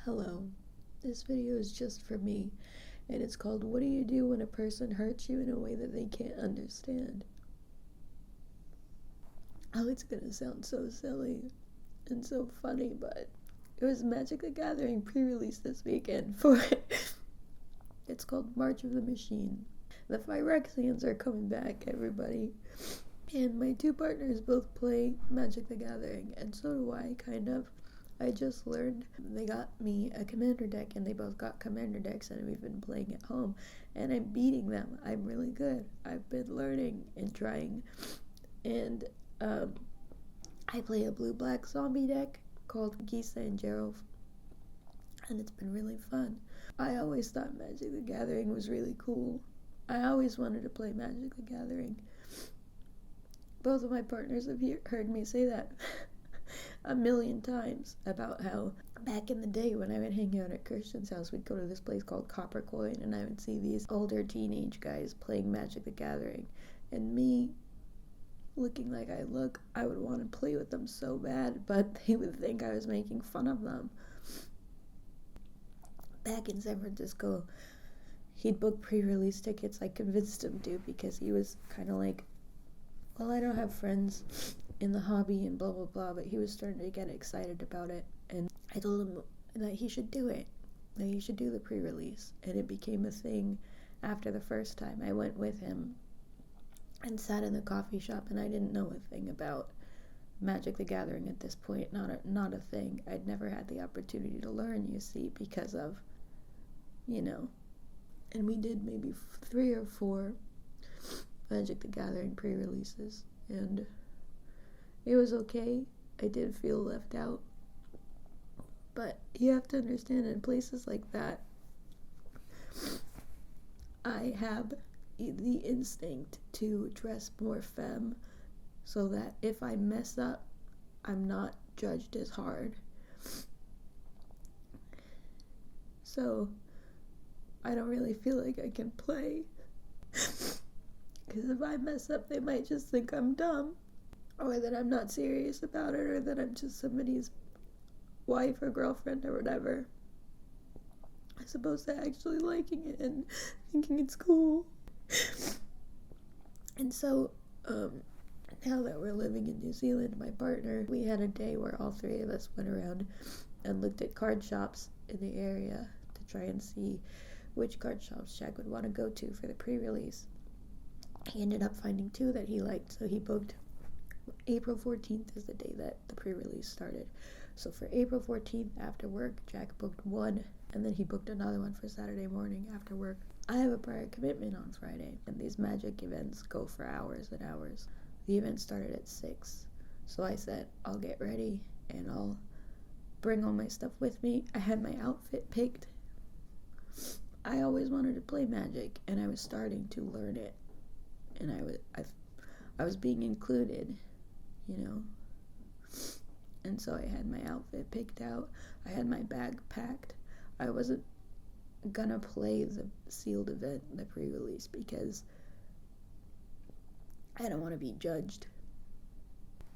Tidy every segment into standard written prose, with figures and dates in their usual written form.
Hello, this video is just for me, and it's called What Do You Do When a Person Hurts You in a Way That They Can't Understand? Oh, it's gonna sound so silly and so funny, but it was Magic the Gathering pre-release this weekend for it's called March of the Machine. The Phyrexians are coming back, everybody. And my two partners both play Magic the Gathering, and so do I, kind of. I just learned they got me a commander deck, and they both got commander decks, and we've been playing at home, and I'm beating them. I'm really good. I've been learning and trying, and I play a blue-black zombie deck called Gisa and Gerald, and it's been really fun. I always thought Magic the Gathering was really cool. I always wanted to play Magic the Gathering. Both of my partners have heard me say that a million times about how back in the day when I would hang out at Christian's house, we'd go to this place called Copper Coin, and I would see these older teenage guys playing Magic the Gathering, and me looking like I look, I would want to play with them so bad, but they would think I was making fun of them. Back in San Francisco, he'd book pre-release tickets. I convinced him to, because he was kind of like, well, I don't have friends in the hobby and blah blah blah, but he was starting to get excited about it, and I told him that he should do it, that he should do the pre-release, and it became a thing. After the first time I went with him and sat in the coffee shop, and I didn't know a thing about Magic the Gathering at this point, not a thing. I'd never had the opportunity to learn, you see, because of, and we did maybe 3 or 4 Magic the Gathering pre-releases, and it was okay. I did feel left out, but you have to understand, in places like that, I have the instinct to dress more femme, so that if I mess up, I'm not judged as hard. So I don't really feel like I can play, because if I mess up, they might just think I'm dumb, or that I'm not serious about it, or that I'm just somebody's wife or girlfriend or whatever, as opposed to actually liking it and thinking it's cool. And so, now that we're living in New Zealand, my partner, we had a day where all 3 of us went around and looked at card shops in the area to try and see which card shops Jack would want to go to for the pre-release. He ended up finding 2 that he liked, so he booked April 14th is the day that the pre-release started. So for April 14th after work, Jack booked 1, and then he booked another one for Saturday morning after work. I have a prior commitment on Friday, and these magic events go for hours and hours. The event started at 6, so I said, I'll get ready, and I'll bring all my stuff with me. I had my outfit picked. I always wanted to play Magic, and I was starting to learn it, and I was being included, and so I had my outfit picked out. I had my bag packed. I wasn't gonna play the sealed event, the pre-release, because I don't want to be judged,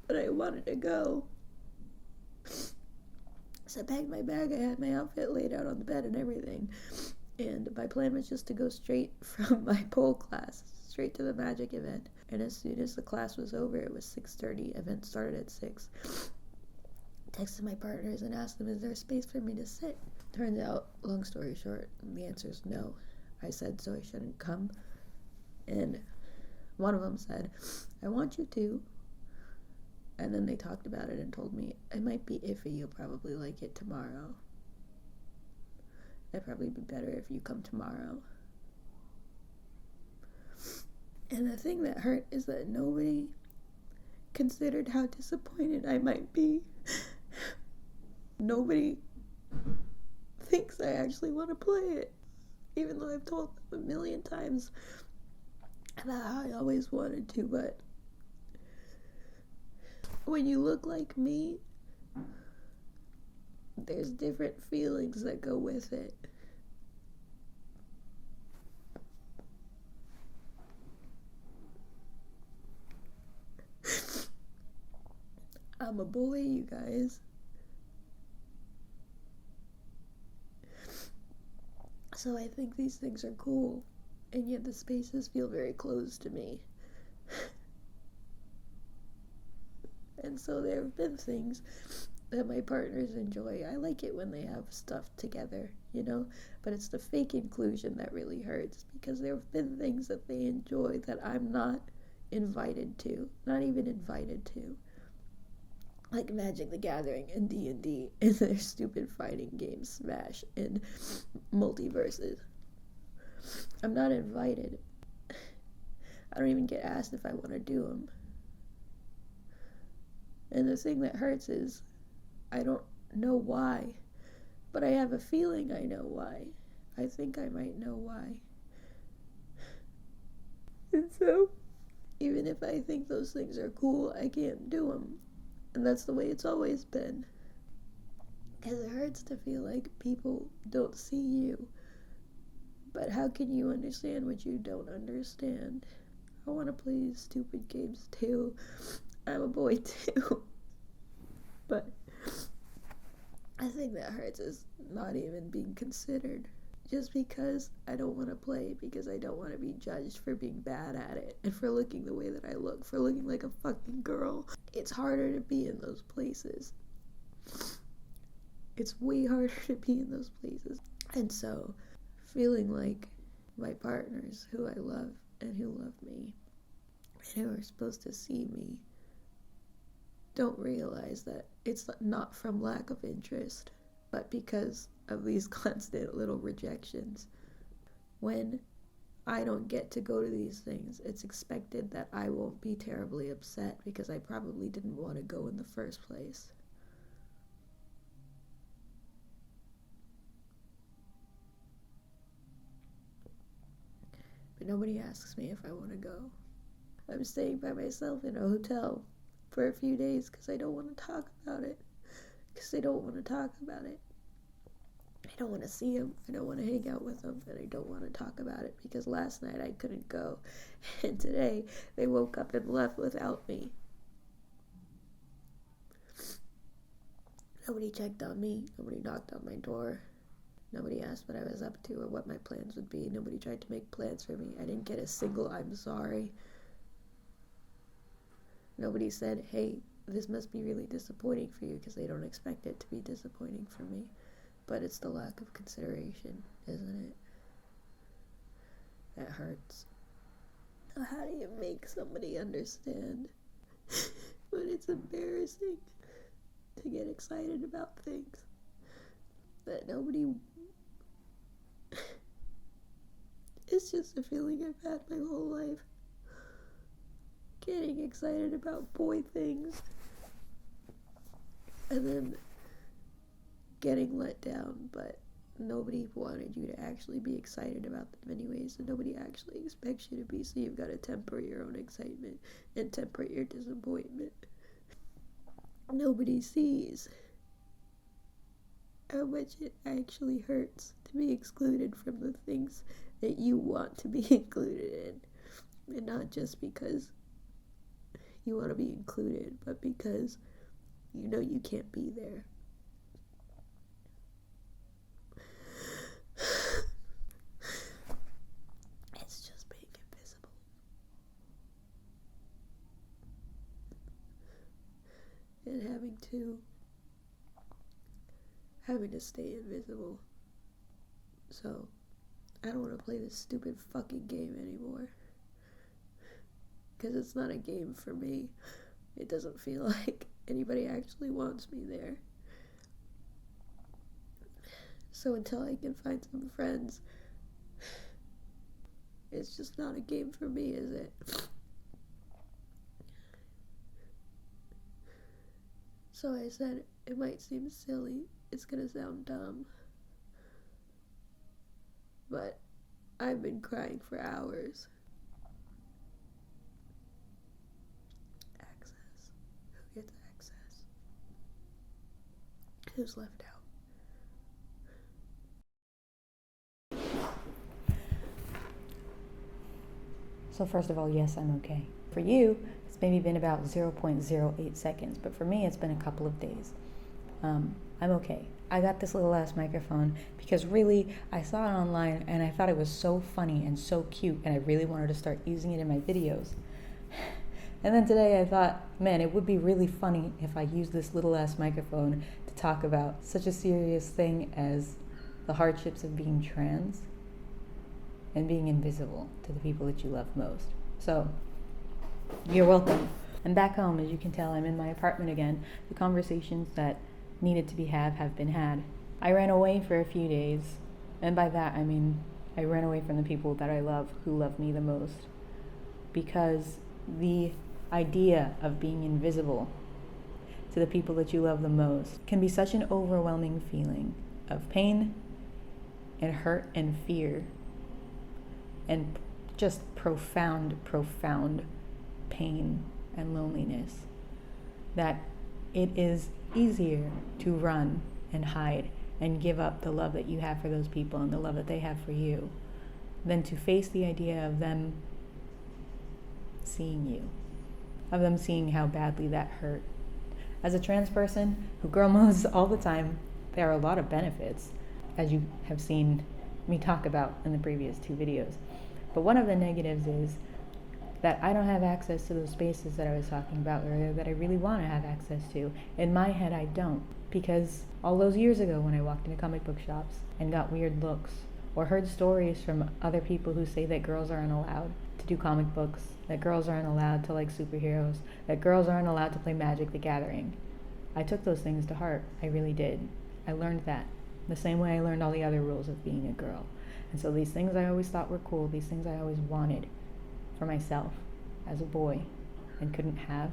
but I wanted to go. So I packed my bag. I had my outfit laid out on the bed and everything, and my plan was just to go straight from my pole class straight to the Magic event. And as soon as the class was over, it was 6:30, event started at 6. Texted my partners and asked them, is there a space for me to sit? Turns out, long story short, the answer is no. I said so I shouldn't come, and one of them said, I want you to, and then they talked about it and told me, it might be iffy, you'll probably like it tomorrow. It'd probably be better if you come tomorrow. And the thing that hurt is that nobody considered how disappointed I might be. Nobody thinks I actually want to play it, even though I've told them a million times about how I always wanted to. But when you look like me, there's different feelings that go with it. I'm a boy, you guys. So I think these things are cool, and yet the spaces feel very closed to me. And so there have been things that my partners enjoy. I like it when they have stuff together, but it's the fake inclusion that really hurts, because there have been things that they enjoy that I'm not invited to, not even invited to. Like Magic the Gathering and D&D and their stupid fighting games, Smash and Multiverses. I'm not invited. I don't even get asked if I want to do them. And the thing that hurts is I don't know why, but I have a feeling I know why. I think I might know why. And so, even if I think those things are cool, I can't do them. And that's the way it's always been. Because it hurts to feel like people don't see you. But how can you understand what you don't understand? I want to play these stupid games too. I'm a boy too. But I think that hurts is not even being considered. Just because I don't want to play, because I don't want to be judged for being bad at it, and for looking the way that I look, for looking like a fucking girl. It's harder to be in those places. It's way harder to be in those places. And so, feeling like my partners, who I love and who love me, and who are supposed to see me, don't realize that it's not from lack of interest, but because of these constant little rejections. When I don't get to go to these things, it's expected that I won't be terribly upset because I probably didn't want to go in the first place. But nobody asks me if I want to go. I'm staying by myself in a hotel for a few days because I don't want to talk about it. I don't want to see him. I don't want to hang out with him. And I don't want to talk about it because last night I couldn't go. And today they woke up and left without me. Nobody checked on me. Nobody knocked on my door. Nobody asked what I was up to or what my plans would be. Nobody tried to make plans for me. I didn't get a single "I'm sorry." Nobody said, "Hey, this must be really disappointing for you," because they don't expect it to be disappointing for me. But it's the lack of consideration, isn't it? That hurts. How do you make somebody understand when it's embarrassing to get excited about things that nobody... It's just a feeling I've had my whole life. Getting excited about boy things. And then getting let down, but nobody wanted you to actually be excited about them anyways, and nobody actually expects you to be, so you've got to temper your own excitement and temper your disappointment. Nobody sees how much it actually hurts to be excluded from the things that you want to be included in, and not just because you want to be included, but because you know you can't be there. It's just being invisible. And having to stay invisible. So, I don't want to play this stupid fucking game anymore. Because it's not a game for me. It doesn't feel like anybody actually wants me there. So until I can find some friends, it's just not a game for me, is it? So I said, it might seem silly, it's gonna sound dumb, but I've been crying for hours. Access. Who gets access? Who's left out? So first of all, yes, I'm okay. For you, it's maybe been about 0.08 seconds, but for me, it's been a couple of days. I'm okay. I got this little ass microphone because really I saw it online and I thought it was so funny and so cute, and I really wanted to start using it in my videos. And then today I thought, man, it would be really funny if I used this little ass microphone to talk about such a serious thing as the hardships of being trans and being invisible to the people that you love most. So, you're welcome. I'm back home. As you can tell, I'm in my apartment again. The conversations that needed to be had have been had. I ran away for a few days, and by that I mean I ran away from the people that I love, who love me the most, because the idea of being invisible to the people that you love the most can be such an overwhelming feeling of pain and hurt and fear and just profound pain and loneliness, that it is easier to run and hide and give up the love that you have for those people and the love that they have for you than to face the idea of them seeing you, of them seeing how badly that hurt. As a trans person who girl mows all the time, there are a lot of benefits, as you have seen me talk about in the previous 2 videos. But one of the negatives is that I don't have access to those spaces that I was talking about earlier that I really want to have access to. In my head, I don't, because all those years ago when I walked into comic book shops and got weird looks, or heard stories from other people who say that girls aren't allowed to do comic books, that girls aren't allowed to like superheroes, that girls aren't allowed to play Magic the Gathering, I took those things to heart. I really did. I learned that the same way I learned all the other rules of being a girl. And so these things I always thought were cool, these things I always wanted for myself as a boy and couldn't have,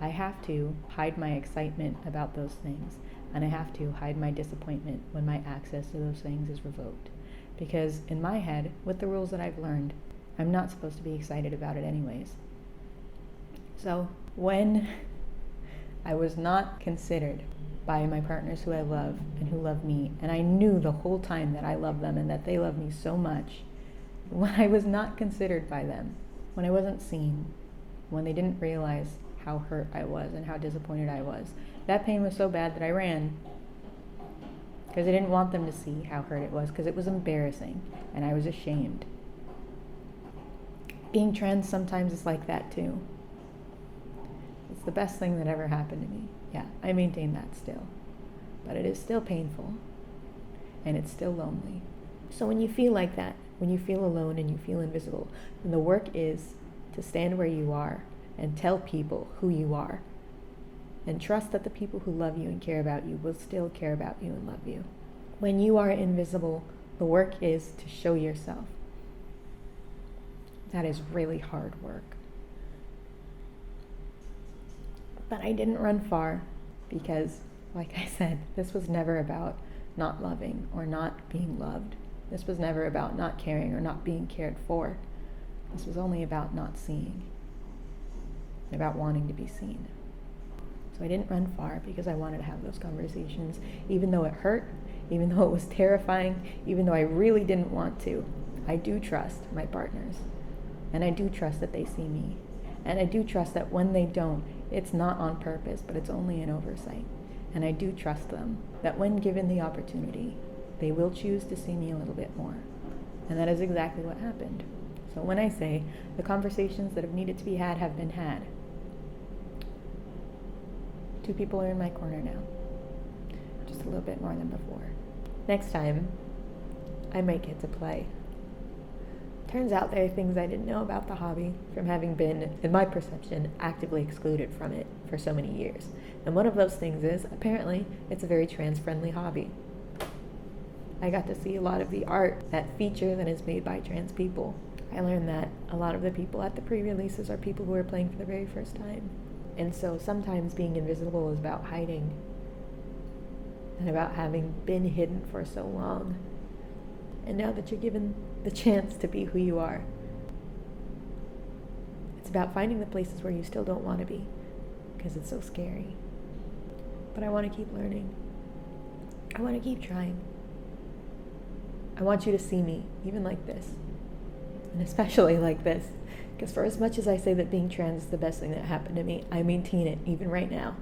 I have to hide my excitement about those things, and I have to hide my disappointment when my access to those things is revoked. Because in my head, with the rules that I've learned, I'm not supposed to be excited about it anyways. So when I was not considered by my partners who I love and who love me, and I knew the whole time that I love them and that they love me so much, when I was not considered by them, when I wasn't seen, when they didn't realize how hurt I was and how disappointed I was, that pain was so bad that I ran, because I didn't want them to see how hurt it was, because it was embarrassing and I was ashamed. Being trans sometimes is like that too. It's the best thing that ever happened to me. Yeah, I maintain that still. But it is still painful. And it's still lonely. So when you feel like that, when you feel alone and you feel invisible, then the work is to stand where you are and tell people who you are. And trust that the people who love you and care about you will still care about you and love you. When you are invisible, the work is to show yourself. That is really hard work. But I didn't run far because, like I said, this was never about not loving or not being loved. This was never about not caring or not being cared for. This was only about not seeing, and about wanting to be seen. So I didn't run far because I wanted to have those conversations, even though it hurt, even though it was terrifying, even though I really didn't want to. I do trust my partners, and I do trust that they see me, and I do trust that when they don't, it's not on purpose, but it's only an oversight. And I do trust them that when given the opportunity, they will choose to see me a little bit more. And that is exactly what happened. So when I say the conversations that have needed to be had have been had, 2 people are in my corner now. Just a little bit more than before. Next time, I might get to play. Turns out there are things I didn't know about the hobby from having been, in my perception, actively excluded from it for so many years. And one of those things is, apparently, it's a very trans-friendly hobby. I got to see a lot of the art, that feature that is made by trans people. I learned that a lot of the people at the pre-releases are people who are playing for the very first time. And so sometimes being invisible is about hiding, and about having been hidden for so long. And now that you're given the chance to be who you are, it's about finding the places where you still don't want to be, because it's so scary. But I want to keep learning. I want to keep trying. I want you to see me, even like this, and especially like this, because for as much as I say that being trans is the best thing that happened to me, I maintain it even right now,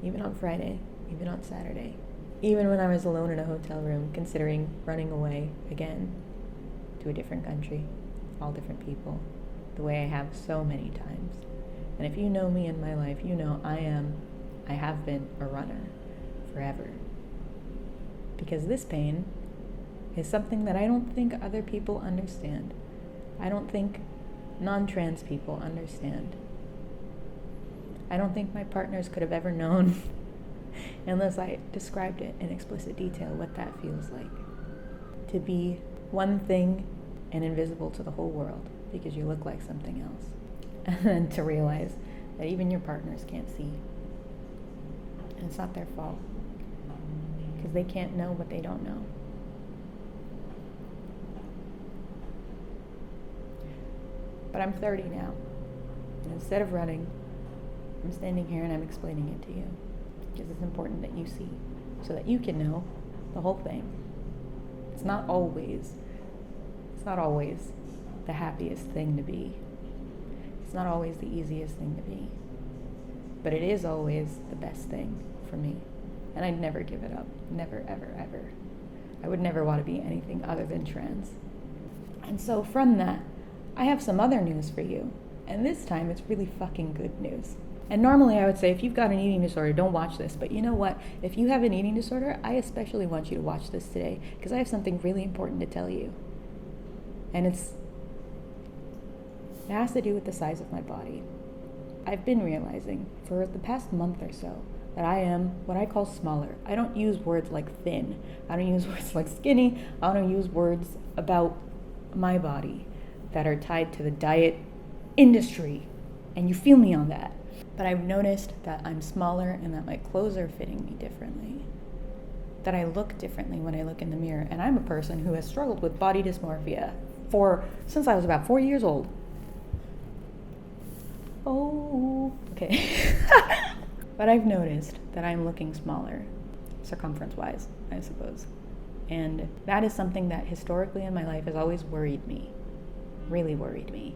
even on Friday. even on Saturday, even when I was alone in a hotel room considering running away again to a different country, all different people, the way I have so many times. And if you know me in my life, you know I have been a runner forever. Because this pain is something that I don't think other people understand. I don't think non-trans people understand. I don't think my partners could have ever known unless I described it in explicit detail what that feels like. To be one thing and invisible to the whole world because you look like something else. And then to realize that even your partners can't see. And it's not their fault. Because they can't know what they don't know. But I'm 30 now. And instead of running, I'm standing here and I'm explaining it to you. Because it's important that you see. So that you can know the whole thing. It's not always the happiest thing to be. It's not always the easiest thing to be. But it is always the best thing for me. And I'd never give it up. Never, ever, ever. I would never want to be anything other than trans. And so from that, I have some other news for you. And this time it's really fucking good news. And normally I would say, if you've got an eating disorder, don't watch this. But you know what? If you have an eating disorder, I especially want you to watch this today. Because I have something really important to tell you. And it has to do with the size of my body. I've been realizing for the past month or so that I am what I call smaller. I don't use words like thin. I don't use words like skinny. I don't use words about my body that are tied to the diet industry. And you feel me on that. But I've noticed that I'm smaller and that my clothes are fitting me differently. That I look differently when I look in the mirror. And I'm a person who has struggled with body dysmorphia since I was about 4 years old. Oh, okay. But I've noticed that I'm looking smaller, circumference-wise, I suppose. And that is something that historically in my life has always worried me, really worried me.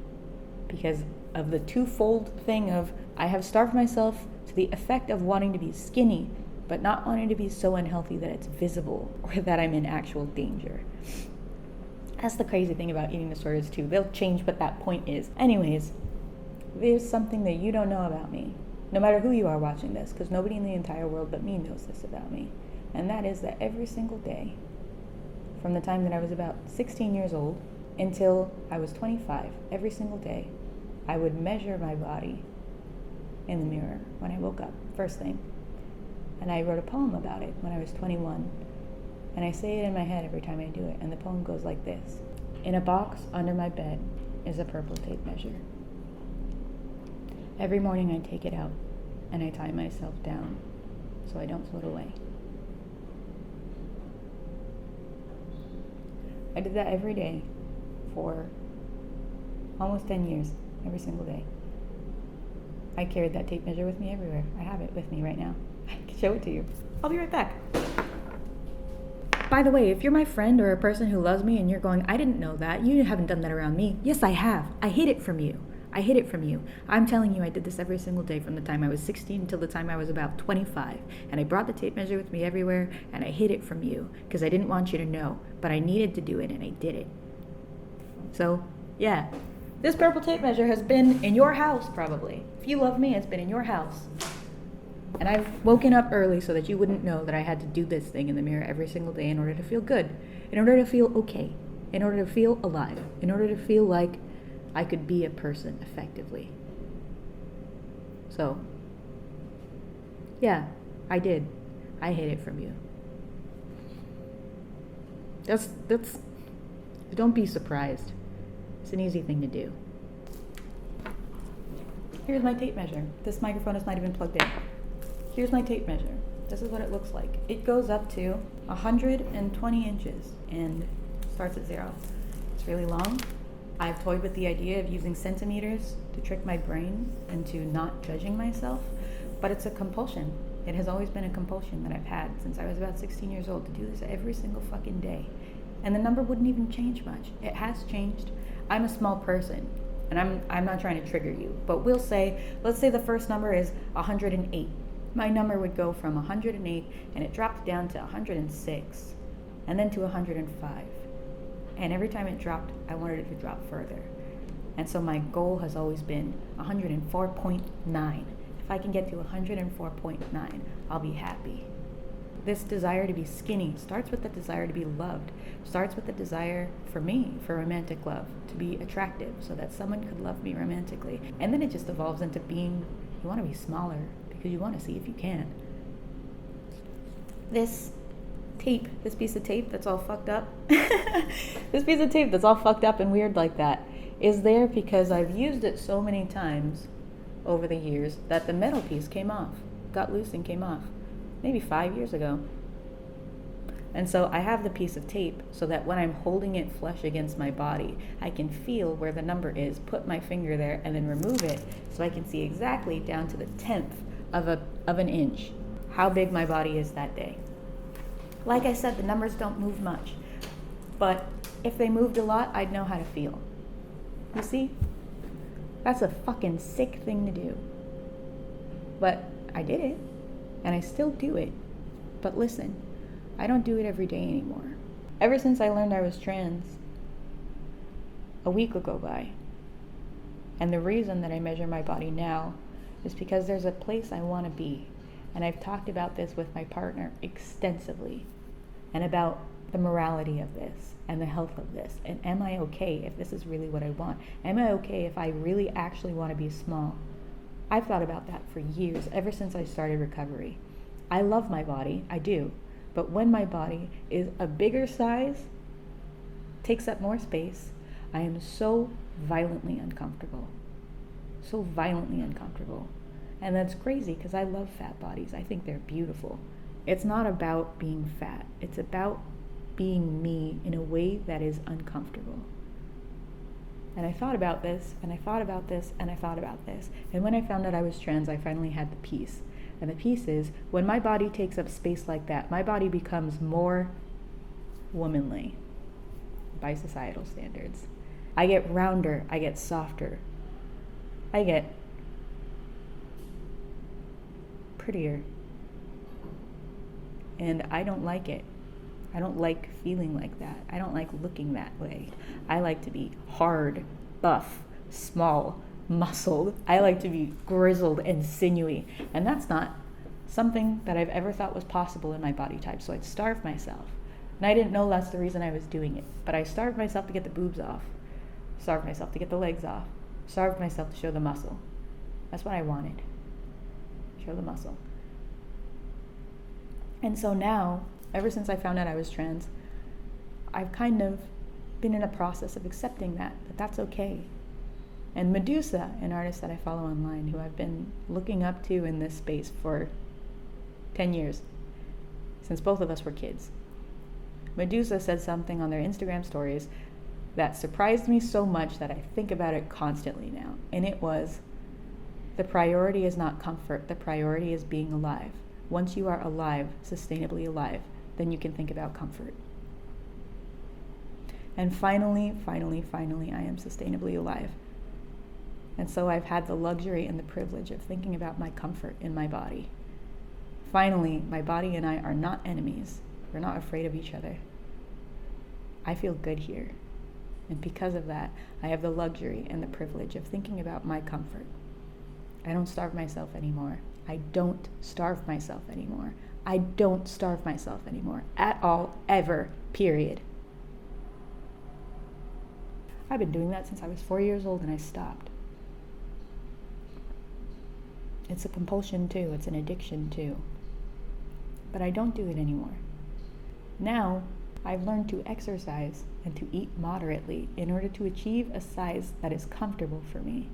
Because of the twofold thing of I have starved myself to the effect of wanting to be skinny, but not wanting to be so unhealthy that it's visible or that I'm in actual danger. That's the crazy thing about eating disorders too. They'll change what that point is. Anyways, there's something that you don't know about me, no matter who you are watching this, because nobody in the entire world but me knows this about me. And that is that every single day, from the time that I was about 16 years old until I was 25, every single day, I would measure my body in the mirror when I woke up, first thing. And I wrote a poem about it when I was 21. And I say it in my head every time I do it. And the poem goes like this. In a box under my bed is a purple tape measure. Every morning I take it out and I tie myself down so I don't float away. I did that every day for almost 10 years, every single day. I carried that tape measure with me everywhere. I have it with me right now. I can show it to you. I'll be right back. By the way, if you're my friend or a person who loves me and you're going, I didn't know that, you haven't done that around me. Yes, I have. I hid it from you. I'm telling you, I did this every single day from the time I was 16 until the time I was about 25. And I brought the tape measure with me everywhere, and I hid it from you because I didn't want you to know. But I needed to do it, and I did it. So, yeah. This purple tape measure has been in your house, probably. If you love me, it's been in your house. And I've woken up early so that you wouldn't know that I had to do this thing in the mirror every single day in order to feel good, in order to feel okay, in order to feel alive, in order to feel like I could be a person effectively. So, yeah, I did. I hid it from you. That's, don't be surprised. It's an easy thing to do. Here's my tape measure. This microphone might have been plugged in. Here's my tape measure. This is what it looks like. It goes up to 120 inches and starts at 0. It's really long. I've toyed with the idea of using centimeters to trick my brain into not judging myself, but it's a compulsion. It has always been a compulsion that I've had since I was about 16 years old to do this every single fucking day. And the number wouldn't even change much. It has changed. I'm a small person, and I'm not trying to trigger you, but let's say the first number is 108. my number would go from 108 and it dropped down to 106 and then to 105. And every time it dropped, I wanted it to drop further. And so my goal has always been 104.9. If I can get to 104.9, I'll be happy. This desire to be skinny starts with the desire to be loved, starts with the desire for me, for romantic love, to be attractive so that someone could love me romantically. And then it just evolves into being, you want to be smaller because you want to see if you can. This piece of tape that's all fucked up, this piece of tape that's all fucked up and weird like that is there because I've used it so many times over the years that the metal piece came off, got loose and came off, maybe 5 years ago. And so I have the piece of tape so that when I'm holding it flush against my body, I can feel where the number is, put my finger there, and then remove it so I can see exactly down to the 10th of an inch how big my body is that day. Like I said, the numbers don't move much, but if they moved a lot, I'd know how to feel. You see? That's a fucking sick thing to do. But I did it, and I still do it. But listen, I don't do it every day anymore. Ever since I learned I was trans, a week will go by. And the reason that I measure my body now is because there's a place I want to be. And I've talked about this with my partner extensively, and about the morality of this and the health of this. And am I okay if this is really what I want? Am I okay if I really actually want to be small? I've thought about that for years, ever since I started recovery. I love my body, I do. But when my body is a bigger size, takes up more space, I am so violently uncomfortable. So violently uncomfortable. And that's crazy because I love fat bodies. I think they're beautiful. It's not about being fat. It's about being me in a way that is uncomfortable. And I thought about this, and I thought about this, and I thought about this. And when I found out I was trans, I finally had the peace. And the peace is, when my body takes up space like that, my body becomes more womanly by societal standards. I get rounder, I get softer, I get prettier. And I don't like it. I don't like feeling like that. I don't like looking that way. I like to be hard, buff, small, muscled. I like to be grizzled and sinewy. And that's not something that I've ever thought was possible in my body type. So I'd starve myself. And I didn't know that's the reason I was doing it. But I starved myself to get the boobs off. Starved myself to get the legs off. Starved myself to show the muscle. That's what I wanted. Show the muscle. And so now, ever since I found out I was trans, I've kind of been in a process of accepting that that's okay. And Medusa, an artist that I follow online, who I've been looking up to in this space for 10 years, since both of us were kids. Medusa said something on their Instagram stories that surprised me so much that I think about it constantly now. And it was, the priority is not comfort, the priority is being alive. Once you are alive, sustainably alive, then you can think about comfort. And finally, I am sustainably alive. And so I've had the luxury and the privilege of thinking about my comfort in my body. Finally, my body and I are not enemies. We're not afraid of each other. I feel good here. And because of that, I have the luxury and the privilege of thinking about my comfort. I don't starve myself anymore. I don't starve myself anymore. I don't starve myself anymore. At all, ever, period. I've been doing that since I was 4 years old and I stopped. It's a compulsion too. It's an addiction too. But I don't do it anymore. Now, I've learned to exercise and to eat moderately in order to achieve a size that is comfortable for me.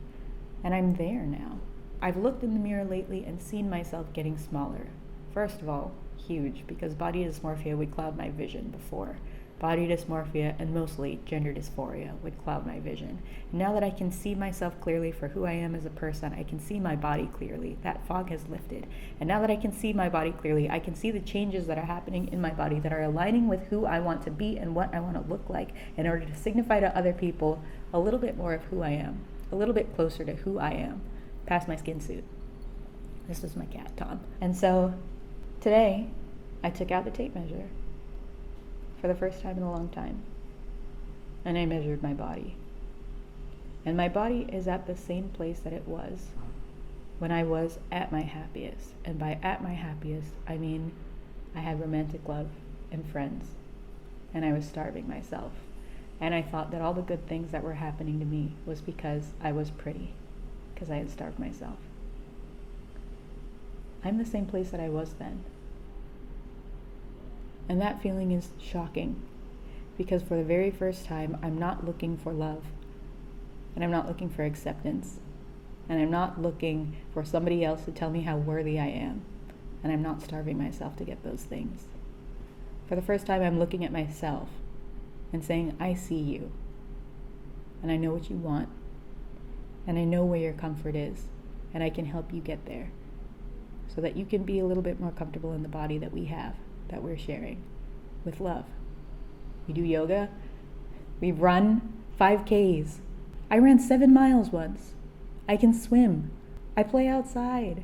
And I'm there now. I've looked in the mirror lately and seen myself getting smaller. First of all, huge, because body dysmorphia would cloud my vision before. Body dysmorphia and mostly gender dysphoria would cloud my vision. And now that I can see myself clearly for who I am as a person, I can see my body clearly. That fog has lifted. And now that I can see my body clearly, I can see the changes that are happening in my body that are aligning with who I want to be and what I want to look like in order to signify to other people a little bit more of who I am, a little bit closer to who I am, past my skin suit. This is my cat, Tom. And so today, I took out the tape measure for the first time in a long time. And I measured my body. And my body is at the same place that it was when I was at my happiest. And by at my happiest, I mean I had romantic love and friends. And I was starving myself. And I thought that all the good things that were happening to me was because I was pretty, because I had starved myself. I'm the same place that I was then. And that feeling is shocking, because for the very first time, I'm not looking for love, and I'm not looking for acceptance, and I'm not looking for somebody else to tell me how worthy I am, and I'm not starving myself to get those things. For the first time, I'm looking at myself and saying, I see you, and I know what you want, and I know where your comfort is, and I can help you get there, so that you can be a little bit more comfortable in the body that we have, that we're sharing, with love. We do yoga, we run 5Ks. I ran 7 miles once. I can swim. I play outside.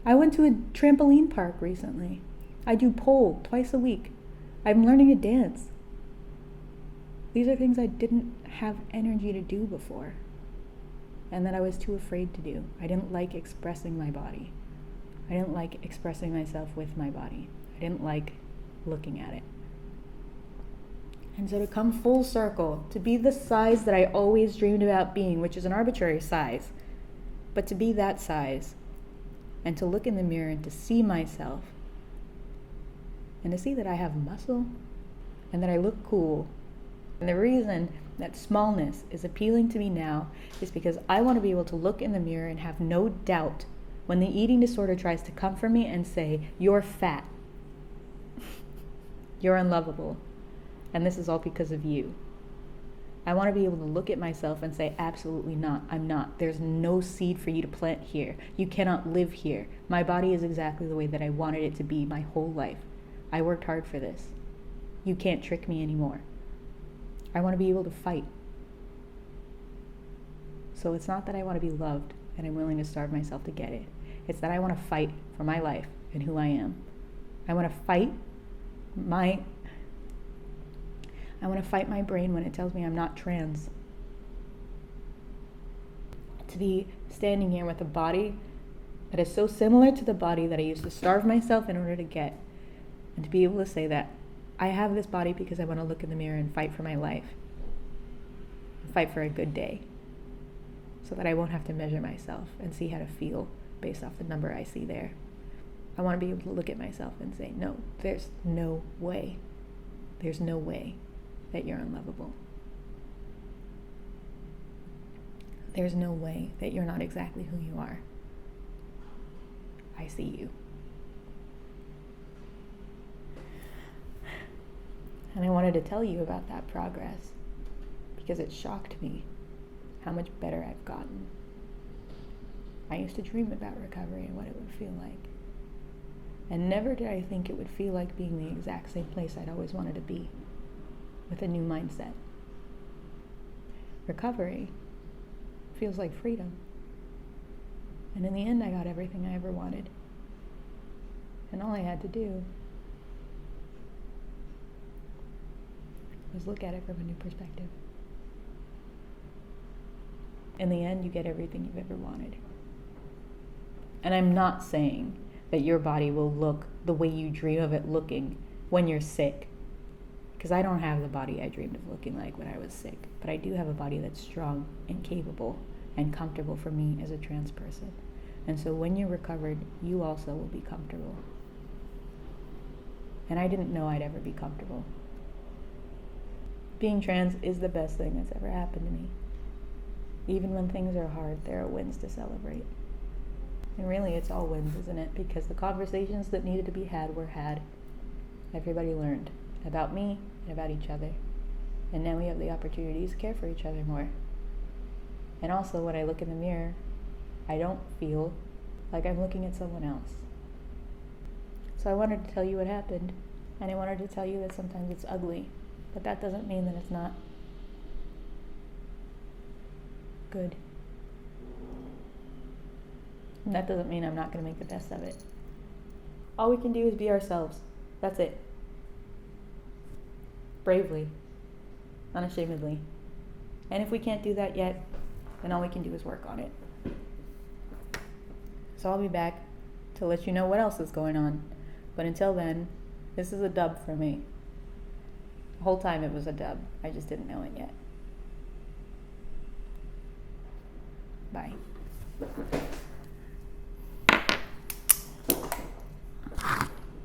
I went to a trampoline park recently. I do pole twice a week. I'm learning to dance. These are things I didn't have energy to do before, and that I was too afraid to do. I didn't like expressing my body. I didn't like expressing myself with my body. I didn't like looking at it. And so to come full circle, to be the size that I always dreamed about being, which is an arbitrary size, but to be that size, and to look in the mirror and to see myself, and to see that I have muscle, and that I look cool. And the reason that smallness is appealing to me now is because I want to be able to look in the mirror and have no doubt when the eating disorder tries to come for me and say, you're fat, you're unlovable, and this is all because of you. I want to be able to look at myself and say, absolutely not, I'm not. There's no seed for you to plant here. You cannot live here. My body is exactly the way that I wanted it to be my whole life. I worked hard for this. You can't trick me anymore. I want to be able to fight. So it's not that I want to be loved and I'm willing to starve myself to get it. It's that I want to fight for my life and who I am. I want to fight my brain when it tells me I'm not trans. To be standing here with a body that is so similar to the body that I used to starve myself in order to get, and to be able to say that I have this body because I want to look in the mirror and fight for my life, fight for a good day, so that I won't have to measure myself and see how to feel based off the number I see there. I want to be able to look at myself and say, no, there's no way that you're unlovable. There's no way that you're not exactly who you are. I see you. And I wanted to tell you about that progress because it shocked me how much better I've gotten. I used to dream about recovery and what it would feel like. And never did I think it would feel like being the exact same place I'd always wanted to be, with a new mindset. Recovery feels like freedom. And in the end, I got everything I ever wanted. And all I had to do was look at it from a new perspective. In the end, you get everything you've ever wanted. And I'm not saying that your body will look the way you dream of it looking when you're sick, because I don't have the body I dreamed of looking like when I was sick, but I do have a body that's strong and capable and comfortable for me as a trans person. And so when you're recovered, you also will be comfortable. And I didn't know I'd ever be comfortable. Being trans is the best thing that's ever happened to me. Even when things are hard, there are wins to celebrate. And really, it's all wins, isn't it? Because the conversations that needed to be had were had. Everybody learned about me and about each other. And now we have the opportunity to care for each other more. And also, when I look in the mirror, I don't feel like I'm looking at someone else. So I wanted to tell you what happened. And I wanted to tell you that sometimes it's ugly. But that doesn't mean that it's not good. And that doesn't mean I'm not going to make the best of it. All we can do is be ourselves. That's it. Bravely. Unashamedly. And if we can't do that yet, then all we can do is work on it. So I'll be back to let you know what else is going on. But until then, this is a dub for me. The whole time it was a dub. I just didn't know it yet. Bye.